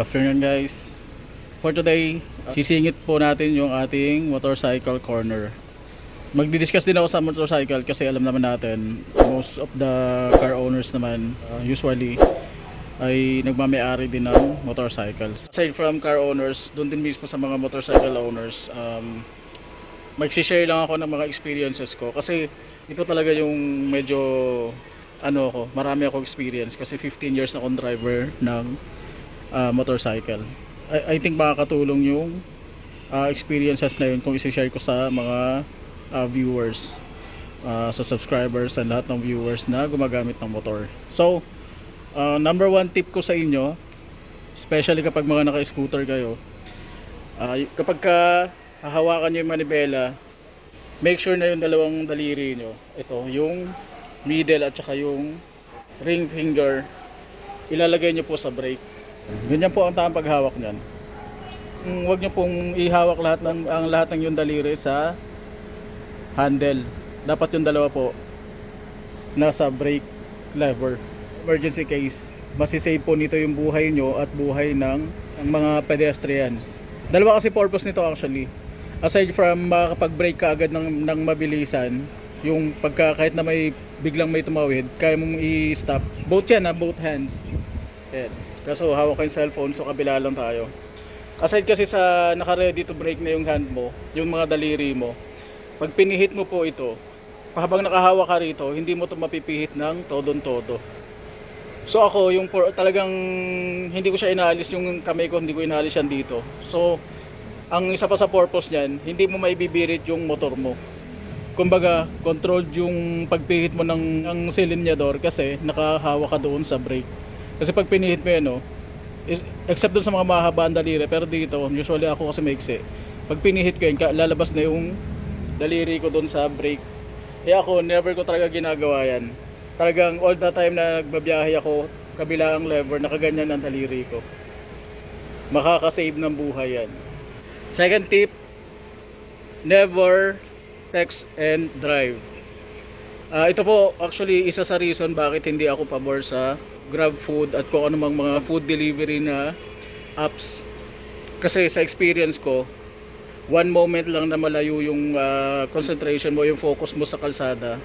afternoon guys. For today, sisingit po natin yung ating motorcycle corner. Magdi-discuss din ako sa motorcycle kasi alam naman natin most of the car owners naman usually ay nagmamay-ari din ng motorcycles. Aside from car owners, doon din mismo sa mga motorcycle owners, mag-share lang ako ng mga experiences ko kasi ito talaga yung medyo marami ako experience kasi 15 years na akong driver ng motorcycle. I think makakatulong yung experiences na yun kung isi-share ko sa mga viewers, sa subscribers and lahat ng viewers na gumagamit ng motor. So, number one tip ko sa inyo, especially kapag mga naka-scooter kayo, kapag hahawakan nyo yung manibela, make sure na yung dalawang daliri nyo, ito, yung middle at saka yung ring finger, ilalagay nyo po sa brake. Ganyan po ang tamang paghawak nyan. Huwag nyo pong ihawak lahat ng yung daliri sa handle. Dapat yung dalawa po nasa brake lever. Emergency case, masisave po nito yung buhay nyo at buhay ng mga pedestrians. Dalawa kasi purpose nito actually. Aside from makakapag-brake ka agad ng mabilisan, yung kahit na biglang may tumawid, kaya mong i-stop. Both yan both hands. Yan. Kaso hawak ko yung cellphone, so kabila lang tayo. Aside kasi sa naka-ready to brake na yung hand mo, yung mga daliri mo, pag pinihit mo po ito, habang nakahawak ka rito, hindi mo ito mapipihit ng todong-todo. So ako, talagang hindi ko siya inaalis, yung kamay ko hindi ko inaalis yan dito. So, ang isa pa sa purpose niyan, hindi mo maibibirit yung motor mo. Kumbaga, controlled yung pagpihit mo ng silinyador kasi nakahawak ka doon sa brake. Kasi pag pinihit mo yan, except doon sa mga mahabaan daliri, pero dito, usually ako kasi maiksi. Pag pinihit ko yan, lalabas na yung daliri ko doon sa brake. Kaya ako, never ko talaga ginagawa yan. Talagang all the time na nagbabiyahe ako, kabila ang lever, nakaganyan ang daliri ko. Makakasave ng buhay yan. Second tip, never text and drive. Ito po actually isa sa reason bakit hindi ako pabor sa Grab Food at kung anumang mga food delivery na apps. Kasi sa experience ko, one moment lang na malayo yung concentration mo, yung focus mo sa kalsada,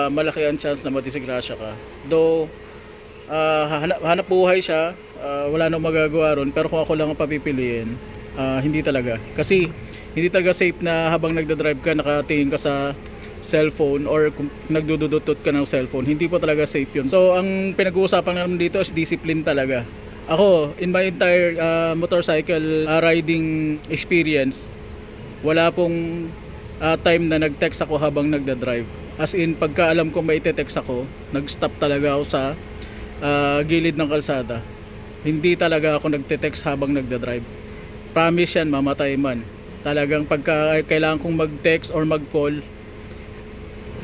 malaki ang chance na madisgrasya ka. Though hanap buhay siya, wala nang magagawa ron, pero kung ako lang ang papipiliin, hindi talaga. Kasi hindi talaga safe na habang nagdadrive ka nakatingin ka sa cellphone or kung nagdududutot ka ng cellphone, hindi po talaga safe yun. So ang pinag-uusapan naman dito is discipline talaga. Ako, in my entire motorcycle riding experience, wala pong time na nag-text ako habang nagdadrive. As in, pagka alam ko may te-text ako, nag-stop talaga ako sa gilid ng kalsada. Hindi talaga ako nagte-text habang nagdadrive. Promise yan, mamatay man. Talagang pagka kailangan kong mag-text or mag-call,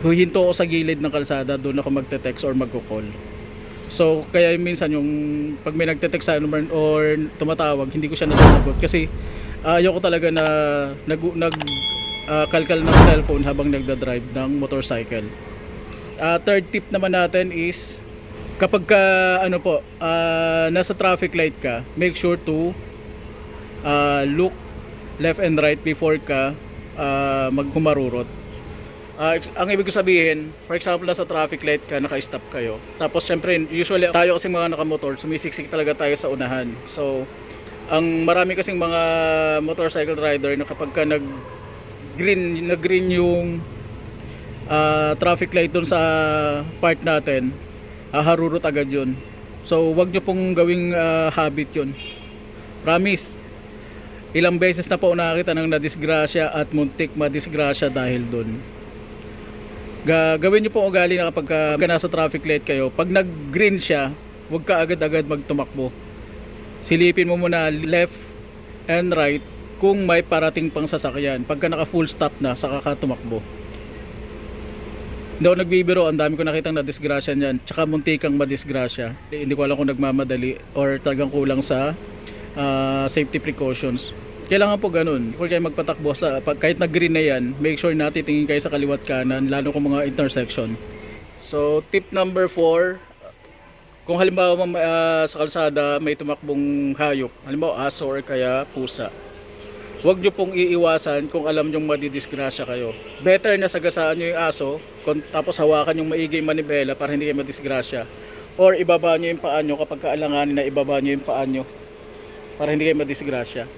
huhinto ako sa gilid ng kalsada, doon ako magte-text or mag-call. So kaya minsan yung pag may nagte-text sa number or tumatawag, hindi ko siya nasasagot kasi ayoko talaga na kalkal ng cellphone habang nagda-drive ng motorcycle. Third tip naman natin is kapag nasa traffic light ka, make sure to look left and right before ka maghumarurot. Ang ibig ko sabihin, for example, nasa traffic light ka, naka-stop kayo. Tapos syempre, usually tayo kasi mga nakamotor, sumisiksik talaga tayo sa unahan. So, ang marami kasing mga motorcycle rider na kapag ka nag-green yung traffic light dun sa part natin, harurot agad yun. So, wag nyo pong gawing habit yun. Promise. Ilang beses na po nakakita ng nadisgrasya at muntik madisgrasya dahil dun. Gawin nyo po ugali na kapag nasa traffic light kayo, pag nag-green siya, huwag ka agad-agad magtumakbo. Silipin mo muna left and right kung may parating pang sasakyan. Pagka naka full stop na, saka ka tumakbo. Hindi ako nagbibiro, ang dami ko nakitang nadisgrasya niyan, tsaka muntikang madisgrasya. Hindi ko alam kung nagmamadali or talagang kulang sa safety precautions. Kailangan po ganun. Kung kayo magpatakbo kahit nag-green na yan, make sure na titingin kayo sa kaliwat kanan, lalo kung mga intersection. So tip number 4, Kung halimbawa sa kalsada may tumakbong hayop, halimbawa aso or kaya pusa, huwag nyo pong iiwasan kung alam nyong madidisgrasya kayo. Better na sagasaan nyo yung aso, tapos hawakan yung maigi manibela para hindi kayo madisgrasya. Or ibaba nyo yung paa nyo kapag kaalanganin na ibaba nyo yung paa nyo para hindi kayo madisgrasya.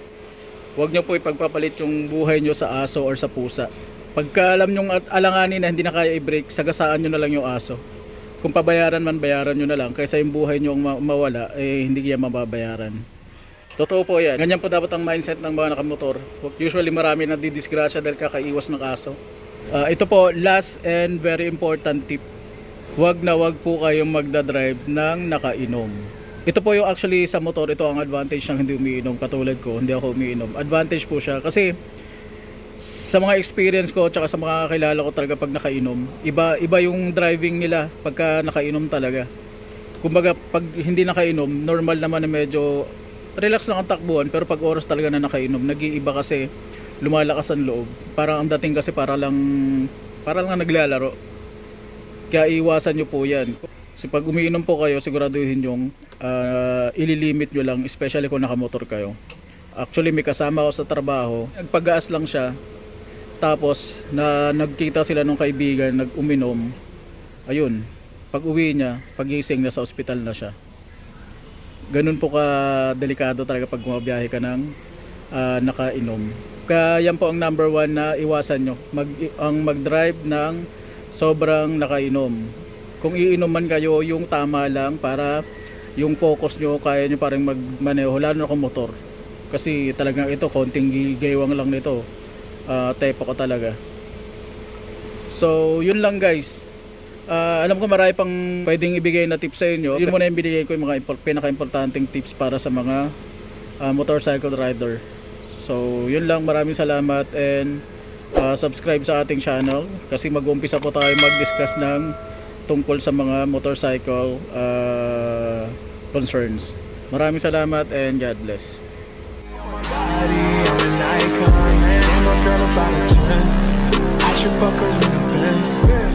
Huwag nyo po ipagpapalit yung buhay nyo sa aso or sa pusa. Pagka alam nyong alanganin na hindi na kaya i-break, sagasaan nyo na lang yung aso. Kung pabayaran man, bayaran nyo na lang. Kaysa yung buhay nyo mawala, hindi kaya mababayaran. Totoo po yan. Ganyan po dapat ang mindset ng mga nakamotor. Usually marami na didisgrasya dahil kakaiwas ng aso. Ito po, last and very important tip. Huwag po kayong magdadrive ng nakainom. Ito po yung actually sa motor, ito ang advantage ng hindi umiinom. Katulad ko, hindi ako umiinom. Advantage po siya kasi sa mga experience ko tsaka sa mga kakilala ko talaga pag nakainom, iba yung driving nila pagka nakainom talaga. Kumbaga pag hindi nakainom, normal naman na medyo relax lang ang takbuhan, pero pag oras talaga na nakainom, nag-iiba kasi, lumalakas ang loob. Parang ang dating kasi para lang naglalaro. Kaya iwasan nyo po yan. Kasi pag umiinom po kayo, siguraduhin yung ililimit nyo lang, especially kung nakamotor kayo. Actually may kasama ako sa trabaho, nagpagaas lang siya. Tapos nagkita sila nung kaibigan, nag-uminom. Ayun, pag uwi niya, pagising na sa ospital na siya. Ganun po ka delikado talaga pag bumabiyahe ka ng nakainom. Kaya yan po ang number 1 na iwasan nyo, mag-drive ng sobrang nakainom. Kung iinom man kayo, yung tama lang para yung focus nyo, kaya nyo parang magmaneho, lalo na kung motor. Kasi talagang ito, konting gaywang lang nito. Tepo ko talaga. So yun lang guys. Alam ko marami pang pwedeng ibigay na tips sa inyo. Yun muna yung binigay ko, yung mga pinaka-importanting tips para sa mga motorcycle rider. So yun lang, maraming salamat and subscribe sa ating channel kasi mag-umpisa po tayo mag-discuss ng tungkol sa mga motorcycle concerns. Maraming salamat and God bless. Girl about a 10, I should fuck her in the Benz.